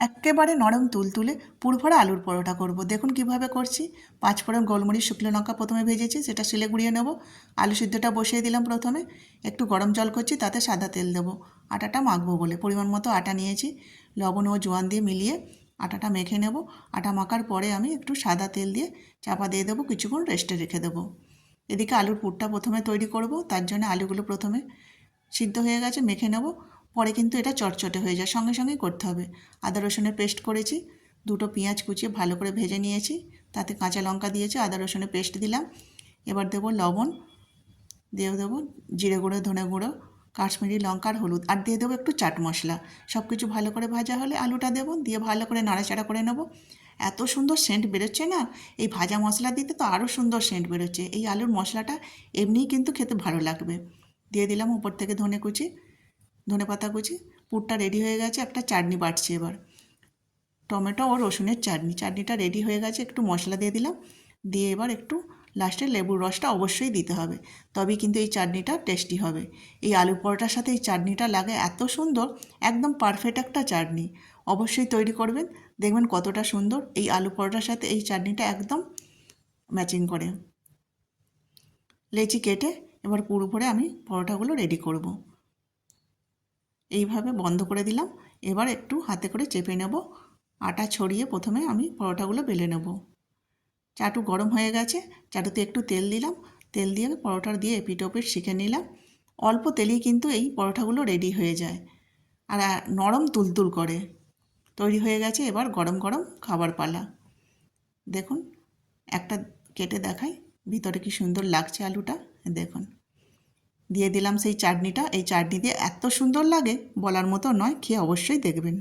একেবারে নরম তুলতুলে পুরভরা আলুর পরোটা করব। দেখুন কিভাবে করছি। 5 ফোড়ন গোলমরিচ শুকনো লঙ্কা প্রথমে ভেজেছি, সেটা শিলে গুঁড়িয়ে নেব। আলু সিদ্ধটা বসিয়ে দিলাম প্রথমে, একটু গরম জল করছি, তাতে সাদা তেল দেবো আটাটা মাখবো বলে। পরিমাণ মতো আটা নিয়েছি, লবণ ও জোয়ান দিয়ে মিলিয়ে আটাটা মেখে নেব। আটা মাখার পরে আমি একটু সাদা তেল দিয়ে চাপা দিয়ে দেবো, কিছুক্ষণ রেস্টে রেখে দেবো। এদিকে আলুর পুরটা প্রথমে তৈরি করব, তার জন্য আলুগুলো প্রথমে সিদ্ধ হয়ে গেছে, মেখে নেব। পরে কিন্তু এটা চটচটে হয়ে যায়, সঙ্গে সঙ্গেই করতে হবে। আদা রসুনের পেস্ট করেছি, দুটো পেঁয়াজ কুচিয়ে ভালো করে ভেজে নিয়েছি, তাতে কাঁচা লঙ্কা দিয়েছি, আদা রসুনের পেস্ট দিলাম। এবার দেবো লবণ, দিয়ে দেবো জিরে গুঁড়ো, ধনে গুঁড়ো, কাশ্মীরি লঙ্কার হলুদ, আর দিয়ে দেবো একটু চাট মশলা। সব কিছু ভালো করে ভাজা হলে আলুটা দেবো, দিয়ে ভালো করে নাড়াচাড়া করে নেব। এত সুন্দর সেন্ট বেরোচ্ছে না, এই ভাজা মশলা দিতে তো আরও সুন্দর সেন্ট বেরোচ্ছে। এই আলুর মশলাটা এমনিই কিন্তু খেতে ভালো লাগবে। দিয়ে দিলাম উপর থেকে ধনে কুচি, ধনেপাতা কুচি। পুরটা রেডি হয়ে গেছে, একটা চাটনি বাটছি এবার, টমেটো ও রসুনের চাটনি। চাটনিটা রেডি হয়ে গেছে, একটু মশলা দিয়ে দিলাম, দিয়ে এবার একটু লাস্টে লেবুর রসটা অবশ্যই দিতে হবে, তবেই কিন্তু এই চাটনিটা টেস্টি হবে। এই আলু পরোটার সাথে এই চাটনিটা লাগে এত সুন্দর, একদম পারফেক্ট একটা চাটনি। অবশ্যই তৈরি করবেন, দেখবেন কতটা সুন্দর এই আলু পরোটার সাথে এই চাটনিটা একদম ম্যাচিং করে। লেচি কেটে এবার পুরো ভরে আমি পরোটাগুলো রেডি করব। এইভাবে বন্ধ করে দিলাম। এবার একটু হাতে করে চেপে নেব, আটা ছড়িয়ে প্রথমে আমি পরোটাগুলো বেলে নেব। চাটু গরম হয়ে গেছে, চাটুতে একটু তেল দিলাম, তেল দিয়ে পরোটা দিয়ে এপিট ওপিট শিখে নিলাম। অল্প তেলেই কিন্তু এই পরোটাগুলো রেডি হয়ে যায়, আর নরম তুলতুল করে। তৈরি হয়ে গেছে, এবার গরম গরম খাবার পালা। দেখুন একটা কেটে দেখাই, ভিতরে কি সুন্দর লাগছে আলুটা, দেখুন। দিয়ে দিলাম সেই চাটনিটা, এই চাটনি দিয়ে এত সুন্দর লাগে বলার মতো নয়, খেয়ে অবশ্যই দেখবেন।